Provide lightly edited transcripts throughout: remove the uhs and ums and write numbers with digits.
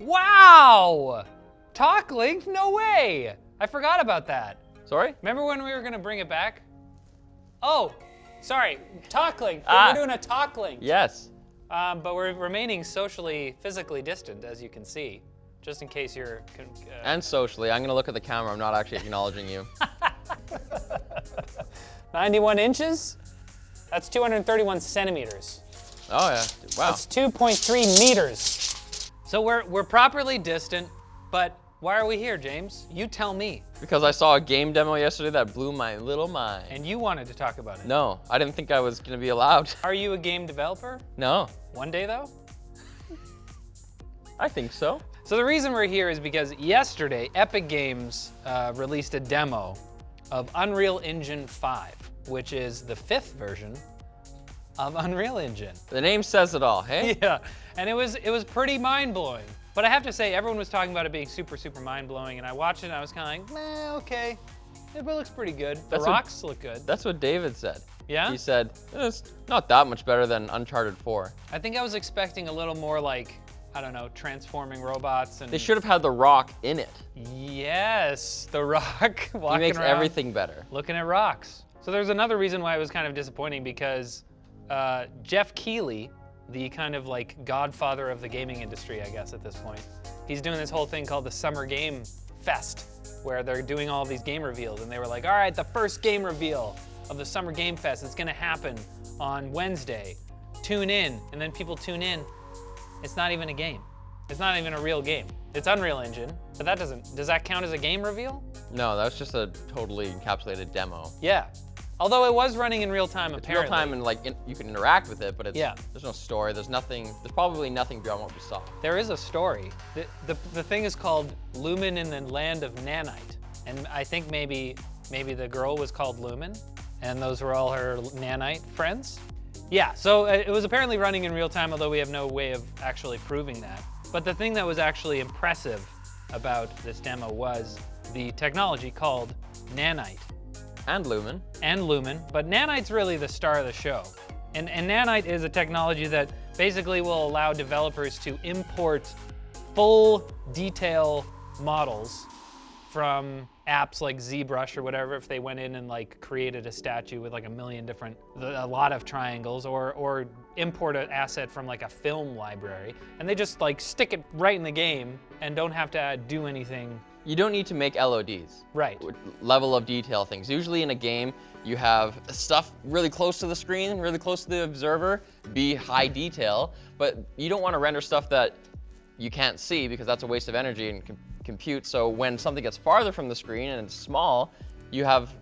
Wow! TalkLinked? No way! I forgot about that. Sorry? Remember when we were gonna bring it back? Oh, sorry, TalkLinked. We're doing a TalkLinked. Yes. But we're remaining socially, physically distant, as you can see, just in case you're... And socially. I'm gonna look at the camera. I'm not actually acknowledging you. 91 inches? That's 231 centimeters. Oh yeah, wow. That's 2.3 meters. So we're properly distant, but why are we here, James? You tell me. Because I saw a game demo yesterday that blew my little mind. And you wanted to talk about it. No, I didn't think I was gonna be allowed. Are you a game developer? No. One day though? I think so. So the reason we're here is because yesterday, Epic Games released a demo of Unreal Engine 5, which is the 5th version of Unreal Engine. The name says it all, hey? Yeah, and it was pretty mind-blowing. But I have to say, everyone was talking about it being super, super mind-blowing, and I watched it and I was kind of like, meh, okay. It looks pretty good. The rocks look good. That's what David said. Yeah? He said, it's not that much better than Uncharted 4. I think I was expecting a little more like, I don't know, transforming robots and... They should have had The Rock in it. Yes, The Rock walking around. He makes everything better. Looking at rocks. So there's another reason why it was kind of disappointing, because Jeff Keighley, the kind of like godfather of the gaming industry, I guess at this point, he's doing this whole thing called the Summer Game Fest, where they're doing all these game reveals, and they were like, all right, the first game reveal of the Summer Game Fest, it's gonna happen on Wednesday. Tune in, and then people tune in. It's not even a game. It's not even a real game. It's Unreal Engine, but that does that count as a game reveal? No, that was just a totally encapsulated demo. Yeah. Although it was running in real time, It's apparently. real time and like you can interact with it, but it's, Yeah. there's no story. There's probably nothing beyond what we saw. There is a story. The thing is called Lumen in the Land of Nanite. And I think maybe the girl was called Lumen, and those were all her nanite friends. Yeah, so it was apparently running in real time, although we have no way of actually proving that. But the thing that was actually impressive about this demo was the technology called nanite. And Lumen. And Lumen, but nanite's really the star of the show. And nanite is a technology that basically will allow developers to import full detail models from apps like ZBrush or whatever, if they went in and like created a statue with like a lot of triangles, or import an asset from like a film library, and they just like stick it right in the game and don't have to do anything. You don't need to make LODs. Right. Level of detail things. Usually in a game, you have stuff really close to the screen, really close to the observer, be high detail, but you don't want to render stuff that you can't see, because that's a waste of energy and compute. So when something gets farther from the screen and it's small, you have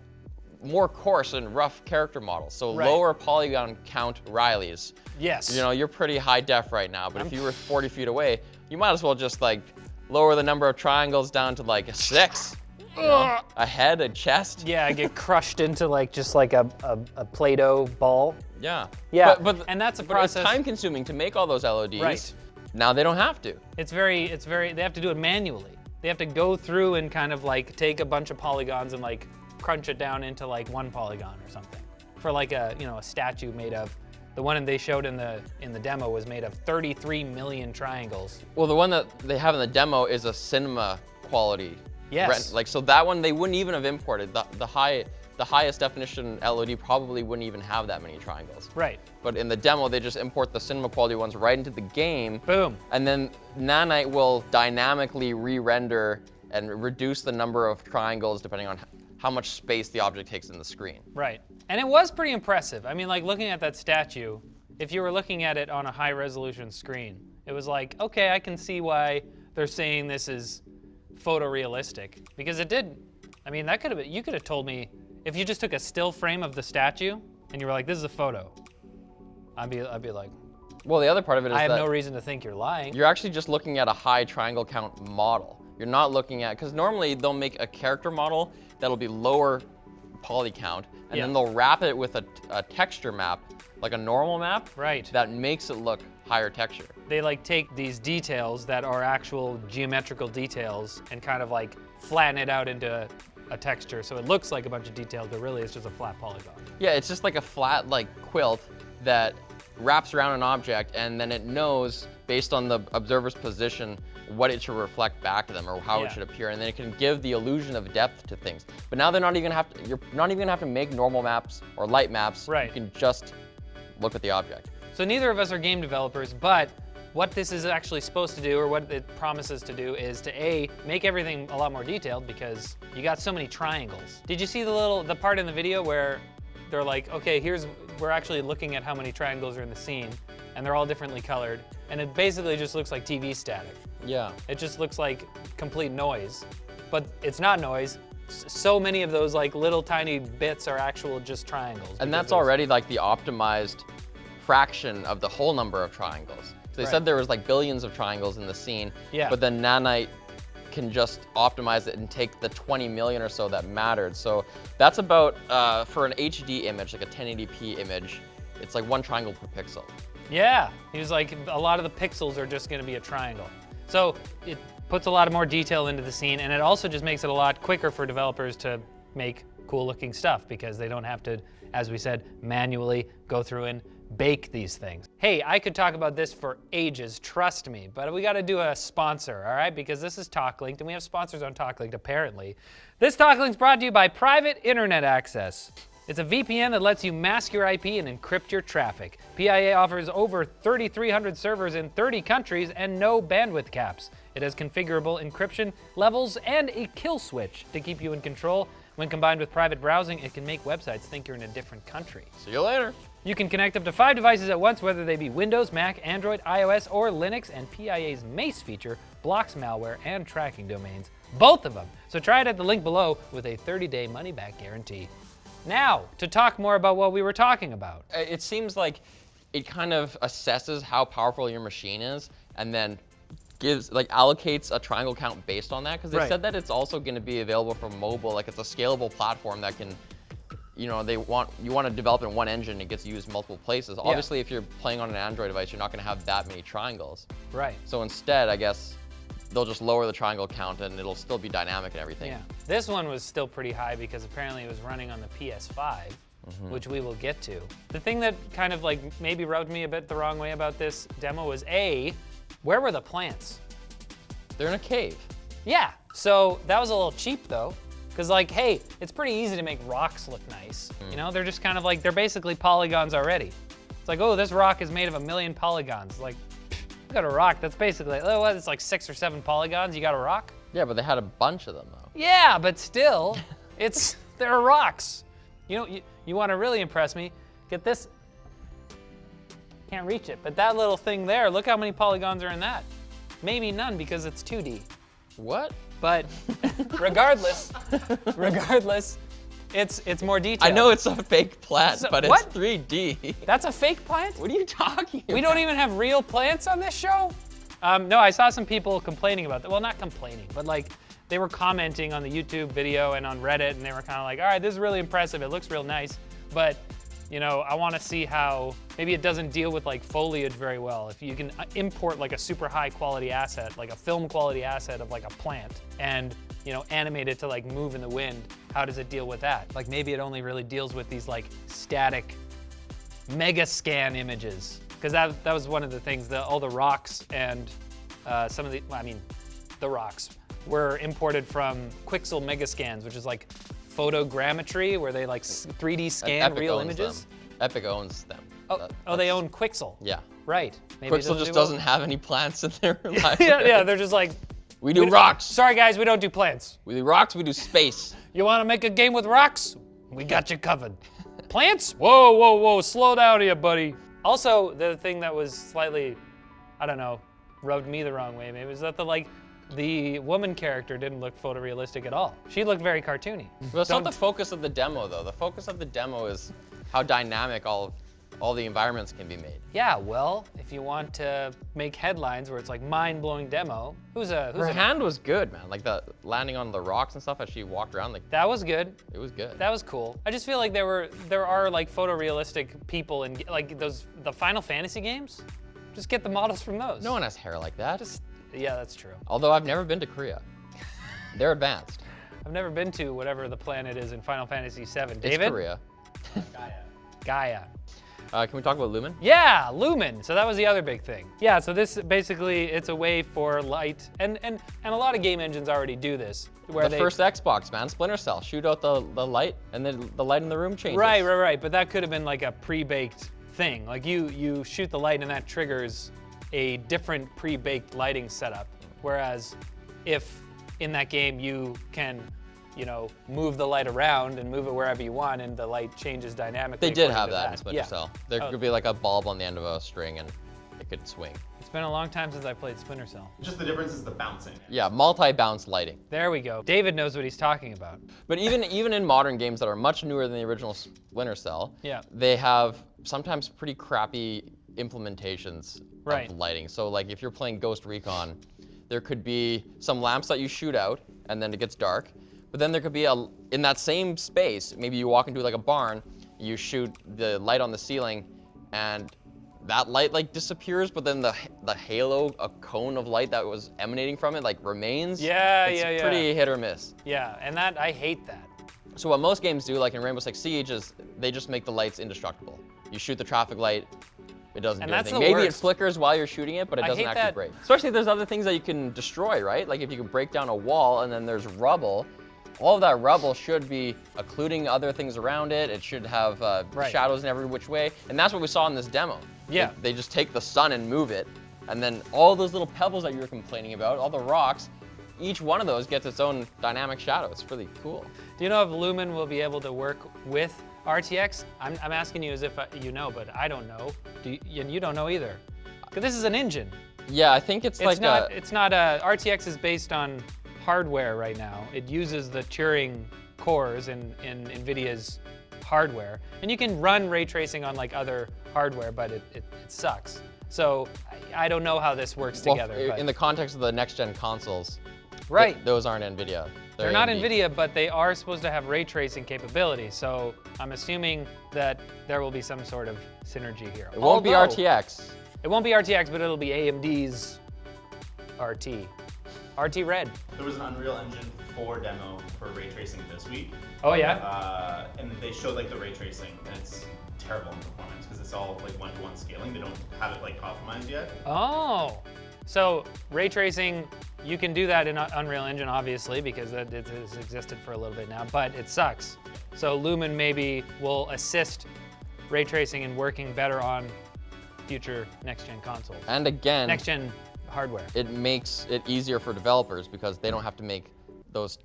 more coarse and rough character models. So lower polygon count Rileys. Yes. You know, you're pretty high def right now, but if you were 40 feet away, you might as well just like lower the number of triangles down to like a 6. You know? A head, a chest. Yeah, I get crushed into like just like a Play-Doh ball. Yeah. Yeah, and that's a process. But it's time consuming to make all those LODs. Right. Now they don't have to. It's very, they have to do it manually. They have to go through and kind of like take a bunch of polygons and like crunch it down into like one polygon or something. For like a statue made of, the one they showed in the demo was made of 33 million triangles. Well, the one that they have in the demo is a cinema quality. Yes. Like, so that one they wouldn't even have imported. The highest definition LOD probably wouldn't even have that many triangles. Right. But in the demo, they just import the cinema quality ones right into the game. Boom. And then Nanite will dynamically re-render and reduce the number of triangles depending on how much space the object takes in the screen. Right. And it was pretty impressive. I mean, like looking at that statue, if you were looking at it on a high resolution screen, it was like, okay, I can see why they're saying this is photorealistic. Because it did, I mean, that could have been, you could have told me, if you just took a still frame of the statue and you were like, this is a photo, I'd be like, well, the other part of it is I have that no reason to think you're lying. You're actually just looking at a high triangle count model. You're not looking at, because normally they'll make a character model that'll be lower poly count, and then they'll wrap it with a texture map, like a normal map, right, that makes it look higher texture. They like take these details that are actual geometrical details and kind of like flatten it out into a texture, so it looks like a bunch of details, but really it's just a flat polygon. Yeah, it's just like a flat like quilt that wraps around an object, and then it knows, based on the observer's position, what it should reflect back to them or how Yeah. it should appear, and then it can give the illusion of depth to things. But now they're not even gonna have to, you're not even gonna have to make normal maps or light maps. Right. You can just look at the object. So neither of us are game developers, but what this is actually supposed to do, or what it promises to do, is to A, make everything a lot more detailed because you got so many triangles. Did you see the part in the video where they're like, okay, we're actually looking at how many triangles are in the scene, and they're all differently colored, and it basically just looks like TV static. Yeah. It just looks like complete noise, but it's not noise. So many of those like little tiny bits are actual just triangles. And that's already like the optimized fraction of the whole number of triangles. So they said there was like billions of triangles in the scene, Yeah. but then Nanite can just optimize it and take the 20 million or so that mattered. So that's about, for an HD image, like a 1080p image, it's like 1 triangle per pixel. Yeah, he was like, a lot of the pixels are just gonna be a triangle. So it puts a lot of more detail into the scene, and it also just makes it a lot quicker for developers to make cool looking stuff because they don't have to, as we said, manually go through and bake these things. Hey, I could talk about this for ages, trust me, but we gotta do a sponsor, all right? Because this is TalkLinked, and we have sponsors on TalkLinked, apparently. This TalkLinked's brought to you by Private Internet Access. It's a VPN that lets you mask your IP and encrypt your traffic. PIA offers over 3,300 servers in 30 countries and no bandwidth caps. It has configurable encryption levels and a kill switch to keep you in control. When combined with private browsing, it can make websites think you're in a different country. See you later. You can connect up to 5 devices at once, whether they be Windows, Mac, Android, iOS, or Linux, and PIA's Mace feature blocks malware and tracking domains, both of them. So try it at the link below with a 30-day money-back guarantee. Now, to talk more about what we were talking about. It seems like it kind of assesses how powerful your machine is and then allocates a triangle count based on that, because they said that it's also going to be available for mobile. Like, it's a scalable platform that can, you know, you want to develop in one engine, it gets used multiple places. Yeah. Obviously, if you're playing on an Android device, you're not going to have that many triangles. Right. So instead, I guess they'll just lower the triangle count and it'll still be dynamic and everything. Yeah. This one was still pretty high because apparently it was running on the PS5, which we will get to. The thing that kind of like maybe rubbed me a bit the wrong way about this demo was A, where were the plants? They're in a cave. Yeah, so that was a little cheap though, because like, hey, it's pretty easy to make rocks look nice. You know, they're just kind of like, they're basically polygons already. It's like, oh, this rock is made of 1 million polygons. Like, you got a rock that's basically, oh, what, it's like 6 or 7 polygons, you got a rock? Yeah, but they had a bunch of them though. Yeah, but still, they're rocks. You know, you want to really impress me, get this. Can't reach it, but that little thing there, look how many polygons are in that. Maybe none because it's 2D. What? But regardless, it's more detailed. I know it's a fake plant, So- but what? it's 3D. That's a fake plant? What are you talking about? We don't even have real plants on this show? No, I saw some people complaining about that. Well, not complaining, but like they were commenting on the YouTube video and on Reddit, and they were kind of like, all right, this is really impressive. It looks real nice, but you know, I want to see how maybe it doesn't deal with like foliage very well. If you can import like a super high quality asset, like a film quality asset of like a plant, and you know, animate it to like move in the wind, how does it deal with that? Like maybe it only really deals with these like static mega scan images, because that was one of the things, all the rocks and some of the, well, I mean, the rocks were imported from Quixel Megascans, which is like photogrammetry, where they like 3D scan Epic real owns images. them. Epic owns them. Oh, they own Quixel. Yeah. Right. Maybe it Quixel just do well. doesn't have any plants in their library. yeah, they're just like, We do rocks. sorry guys, we don't do plants. We do rocks, we do space. You want to make a game with rocks? We got you covered. Plants? Whoa, whoa, whoa, slow down here, buddy. Also, the thing that was slightly, I don't know, rubbed me the wrong way maybe, is that the woman character didn't look photorealistic at all. She looked very cartoony. Well, it's not the focus of the demo, though. The focus of the demo is how dynamic all the environments can be made. Yeah, well, if you want to make headlines where it's like mind-blowing demo, Her hand was good, man. Like the landing on the rocks and stuff as she walked around, like That was good. it was good. That was cool. I just feel like there are like photorealistic people in like the Final Fantasy games. Just get the models from those. No one has hair like that. Yeah, that's true. Although I've never been to Korea. They're advanced. I've never been to whatever the planet is in Final Fantasy VII. It's David? Korea. Gaia. Can we talk about Lumen? Yeah, Lumen. So that was the other big thing. Yeah, so this basically, it's a way for light, and a lot of game engines already do this. Where The first Xbox, man, Splinter Cell. Shoot out the light, and then the light in the room changes. Right. But that could have been like a pre-baked thing. Like you shoot the light and that triggers a different pre-baked lighting setup. Whereas if in that game you can, move the light around and move it wherever you want and the light changes dynamically. They did according have to that in Splinter Cell. There could be like a bulb on the end of a string and it could swing. It's been a long time since I played Splinter Cell. Just the difference is the bouncing. Yeah, multi-bounce lighting. There we go. David knows what he's talking about. But even in modern games that are much newer than the original Splinter Cell, Yeah. they have sometimes pretty crappy implementations Right. of lighting. So like if you're playing Ghost Recon, there could be some lamps that you shoot out and then it gets dark. But then there could be in that same space, maybe you walk into like a barn, you shoot the light on the ceiling and that light like disappears, but then the halo, a cone of light that was emanating from it like remains. It's pretty hit or miss. Yeah, and I hate that. So what most games do, like in Rainbow Six Siege, is they just make the lights indestructible. You shoot the traffic light, it doesn't do anything. Maybe it flickers while you're shooting it, but it doesn't actually break. Especially if there's other things that you can destroy, right? Like if you can break down a wall and then there's rubble, all of that rubble should be occluding other things around it. It should have shadows in every which way. And that's what we saw in this demo. Yeah. They just take the sun and move it. And then all those little pebbles that you were complaining about, all the rocks, each one of those gets its own dynamic shadow. It's really cool. Do you know if Lumen will be able to work with RTX? I'm asking you as if you know, but I don't know. And you don't know either. Because this is an engine. Yeah, I think it's like RTX is based on hardware right now. It uses the Turing cores in NVIDIA's hardware. And you can run ray tracing on like other hardware, but it sucks. So I don't know how this works together. In the context of the next-gen consoles, right. Those aren't NVIDIA. They're not NVIDIA, but they are supposed to have ray tracing capability. So I'm assuming that there will be some sort of synergy here. It won't be RTX. It won't be RTX, but it'll be AMD's RT. RT Red. There was an Unreal Engine 4 demo for ray tracing this week. Oh yeah? And they showed like the ray tracing, and it's terrible in performance because it's all like one-to-one scaling. They don't have it like optimized yet. Oh, so ray tracing, you can do that in Unreal Engine obviously because it has existed for a little bit now, but it sucks. So Lumen maybe will assist ray tracing in working better on future next-gen consoles. And again, next-gen hardware. It makes it easier for developers because they don't have to make those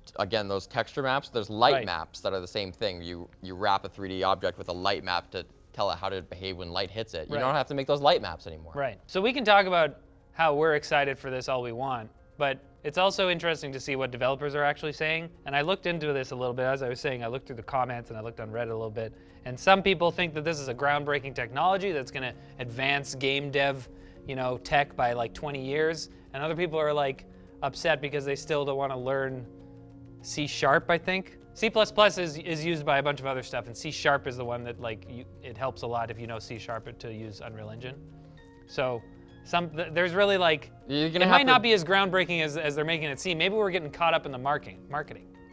texture maps. There's light maps that are the same thing. You wrap a 3D object with a light map to tell it how to behave when light hits it. You don't have to make those light maps anymore. Right. So we can talk about how we're excited for this all we want, but it's also interesting to see what developers are actually saying. And I looked into this a little bit. As I was saying, I looked through the comments and I looked on Reddit a little bit. And some people think that this is a groundbreaking technology that's going to advance game dev, tech by like 20 years. And other people are like upset because they still don't want to learn C#, I think. C++ is used by a bunch of other stuff, and C# is the one that it helps a lot if you know C# to use Unreal Engine. So there's really it might not be as groundbreaking as they're making it seem. Maybe we're getting caught up in the marketing.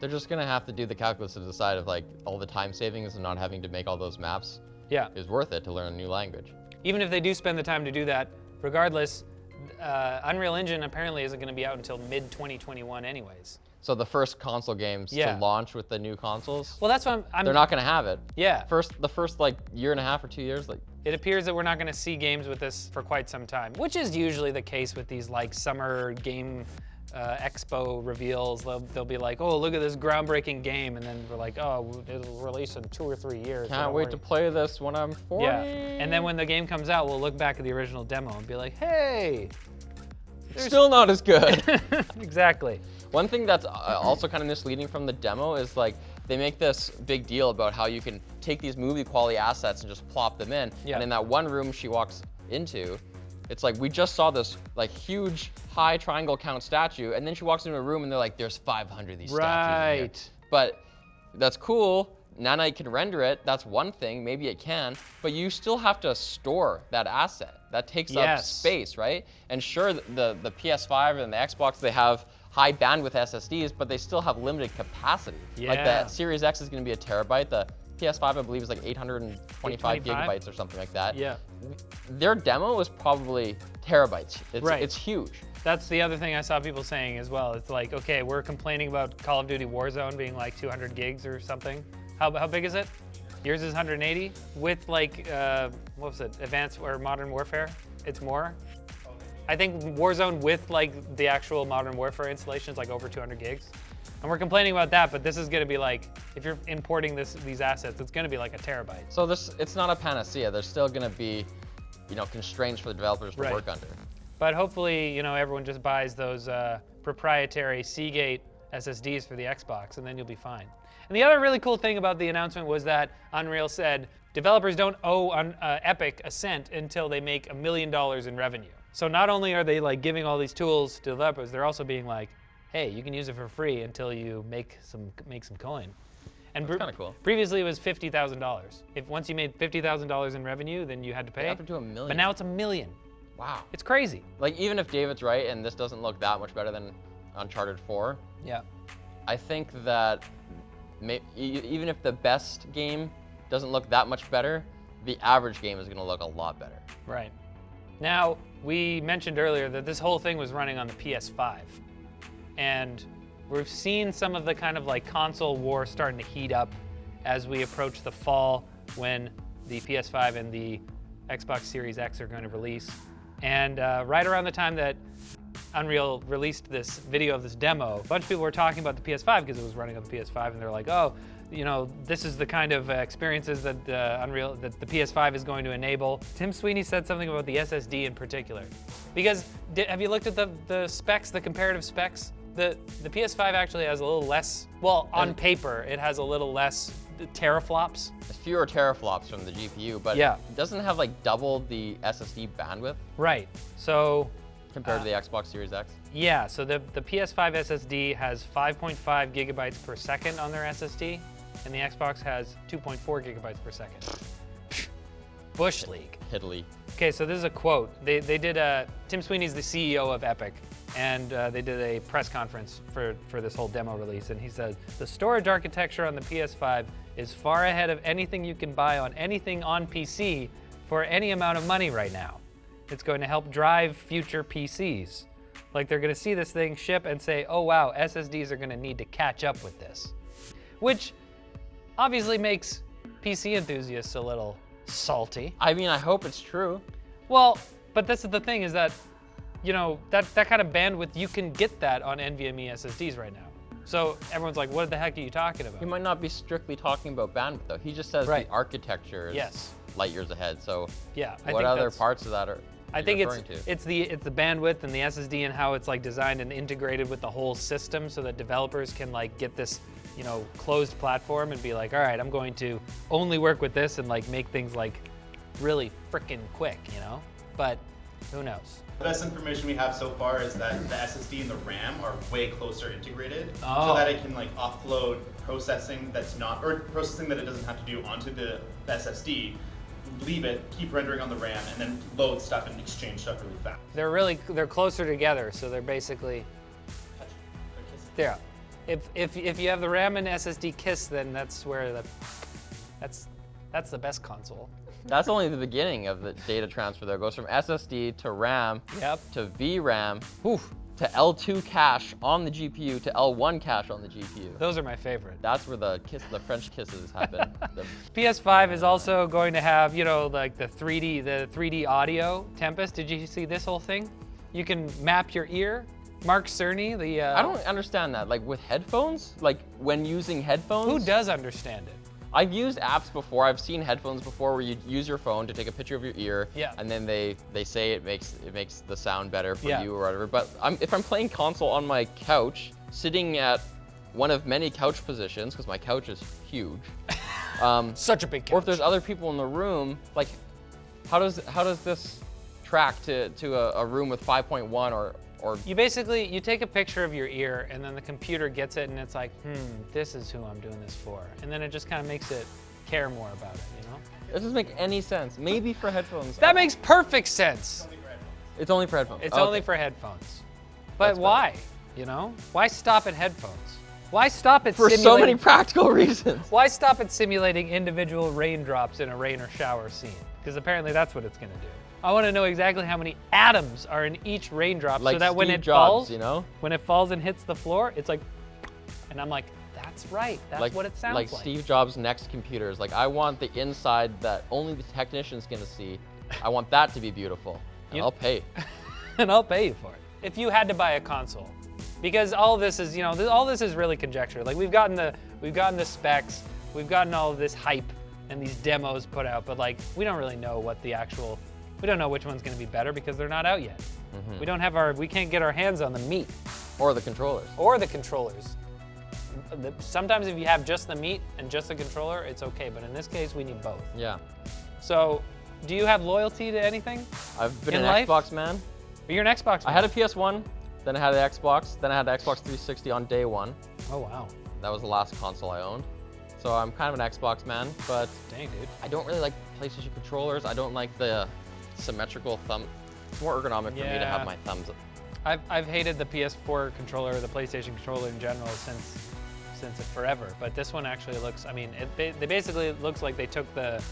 They're just gonna have to do the calculus to decide if all the time savings and not having to make all those maps is worth it to learn a new language. Even if they do spend the time to do that, regardless, Unreal Engine apparently isn't going to be out until mid-2021 anyways. So the first console games to launch with the new consoles, well, that's what they're not going to have it. Yeah. The first year and a half or 2 years, it appears that we're not going to see games with this for quite some time, which is usually the case with these summer game expo reveals. They'll be like, oh, look at this groundbreaking game, and then we're like, oh, it'll release in 2 or 3 years. Can't wait to play this when I'm 40. Yeah, and then when the game comes out, we'll look back at the original demo and be like, hey, still not as good. Exactly. One thing that's also kind of misleading from the demo is they make this big deal about how you can take these movie quality assets and just plop them in. Yeah. And in that one room she walks into, it's like we just saw this huge high triangle count statue, and then she walks into a room and they're like, there's 500 of these statues in here. But that's cool. Nanite can render it. That's one thing. Maybe it can, but you still have to store that asset. That takes up space, right? And sure, the PS5 and the Xbox, they have high bandwidth SSDs, but they still have limited capacity. Yeah. Like the Series X is going to be 1 terabyte. The PS5, I believe, is like 825 gigabytes or something like that. Yeah. Their demo was probably terabytes. Right. It's huge. That's the other thing I saw people saying as well. It's like, okay, we're complaining about Call of Duty Warzone being like 200 gigs or something. How big is it? Yours is 180 with like, what was it? Advanced or Modern Warfare? It's more. I think Warzone with like the actual Modern Warfare installation is like over 200 gigs. And we're complaining about that, but this is gonna be like, if you're importing these assets, it's gonna be like a terabyte. So it's not a panacea. There's still gonna be, constraints for the developers to work under. But hopefully, everyone just buys those proprietary Seagate SSDs for the Xbox, and then you'll be fine. And the other really cool thing about the announcement was that Unreal said developers don't owe Epic a cent until they make $1 million in revenue. So not only are they like giving all these tools to developers, they're also being like, hey, you can use it for free until you make some coin. And That's kind of cool. Previously it was $50,000. If once you made $50,000 in revenue, then you had to pay. Up to $1 million. But now it's $1 million. Wow. It's crazy. Like, even if David's right and this doesn't look that much better than Uncharted 4, yeah, I think that even if the best game doesn't look that much better, the average game is going to look a lot better. Right. Now, we mentioned earlier that this whole thing was running on the PS5. And we've seen some of the kind of like console war starting to heat up as we approach the fall when the PS5 and the Xbox Series X are going to release. And right around the time that Unreal released this video of this demo, a bunch of people were talking about the PS5 because it was running on the PS5, and they're like, oh, this is the kind of experiences that that the PS5 is going to enable. Tim Sweeney said something about the SSD in particular. Because, have you looked at the specs, the comparative specs? The PS5 actually has a little less, well, on paper, it has a little less teraflops. Fewer teraflops from the GPU, but yeah, it doesn't have like double the SSD bandwidth. Right. So compared to the Xbox Series X. Yeah. So the PS5 SSD has 5.5 gigabytes per second on their SSD, and the Xbox has 2.4 gigabytes per second. Bush League. Italy. Okay, so this is a quote. They did Tim Sweeney's the CEO of Epic, and they did a press conference for this whole demo release, and he said, the storage architecture on the PS5 is far ahead of anything you can buy on anything on PC for any amount of money right now. It's going to help drive future PCs. Like, they're gonna see this thing ship and say, oh wow, SSDs are gonna need to catch up with this. Which obviously makes PC enthusiasts a little salty. I mean, I hope it's true. Well, but this is the thing, is that, that kind of bandwidth, you can get that on NVMe SSDs right now. So everyone's like, what the heck are you talking about? He might not be strictly talking about bandwidth, though. He just says the architecture is light years ahead. So yeah, what other parts of that are I think it's the bandwidth and the SSD and how it's like designed and integrated with the whole system so that developers can like get this, closed platform and be like, all right, I'm going to only work with this and like make things like really freaking quick, But who knows? The best information we have so far is that the SSD and the RAM are way closer integrated, Oh. so that it can like offload processing processing that it doesn't have to do onto the SSD, leave it, keep rendering on the RAM, and then load stuff and exchange stuff really fast. They're closer together, so they're basically, yeah. If you have the RAM and SSD kiss, then that's where that's the best console. That's only the beginning of the data transfer, though. It goes from SSD to RAM to VRAM to L2 cache on the GPU to L1 cache on the GPU. Those are my favorite. That's where the French kisses happen. PS5 is also going to have, like the 3D audio Tempest. Did you see this whole thing? You can map your ear. Mark Cerny, I don't understand that. Like with headphones, like when using headphones. Who does understand it? I've used apps before. I've seen headphones before where you use your phone to take a picture of your ear, and then they say it makes the sound better for you or whatever. But if I'm playing console on my couch, sitting at one of many couch positions, because my couch is huge. Such a big couch. Or if there's other people in the room, like how does this track to a room with 5.1 or you basically, you take a picture of your ear and then the computer gets it and it's like, this is who I'm doing this for. And then it just kind of makes it care more about it, It doesn't make any sense. Maybe for headphones. That makes perfect sense. It's only for headphones. It's only for headphones. But why? Why stop at headphones? Why stop at For so simulating? many practical reasons. Why stop at simulating individual raindrops in a rain or shower scene? Because apparently that's what it's gonna do. I want to know exactly how many atoms are in each raindrop, Like so that when Steve it Jobs, falls, you know? when it falls and hits the floor, it's like, and I'm like, that's right. That's like, what it sounds like Steve Jobs' next computers. Like, I want the inside that only the technician's gonna see. I want that to be beautiful. And I'll pay. And I'll pay you for it. If you had to buy a console, because all this is, you know, all this is really conjecture. Like we've gotten the specs, we've gotten all of this hype and these demos put out, but like we don't really know what the actual, we don't know which one's gonna be better because they're not out yet. We can't get our hands on the meat. Or the controllers. Or the controllers. Sometimes if you have just the meat and just the controller, it's okay, but in this case, we need both. Yeah. So, do you have loyalty to anything? I've been in an life? Xbox man. You're an Xbox man. I had a PS1, then I had an Xbox, then I had the Xbox 360 on day one. Oh, wow. That was the last console I owned. So I'm kind of an Xbox man, but Dang, dude. I don't really like PlayStation controllers. I don't like the symmetrical thumb. It's more ergonomic for me to Yeah. have my thumbs. I've hated the PS4 controller, or the PlayStation controller in general since forever. But this one actually looks, I mean, they basically looks like they took the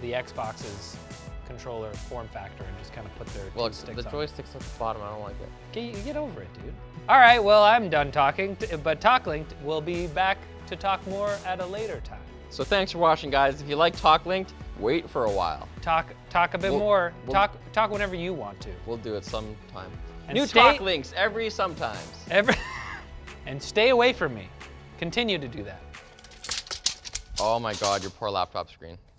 Xbox's controller form factor and just kind of put their Well, two sticks the on. joystick's at the bottom. I don't like it. Get over it, dude. All right, well, I'm done talking, but TalkLinked will be back to talk more at a later time. So thanks for watching, guys. If you like TalkLinked, wait for a while. Talk a bit more. Talk whenever you want to. We'll do it sometime. And New stay- TalkLinks every sometimes. And stay away from me. Continue to do that. Oh my God, your poor laptop screen.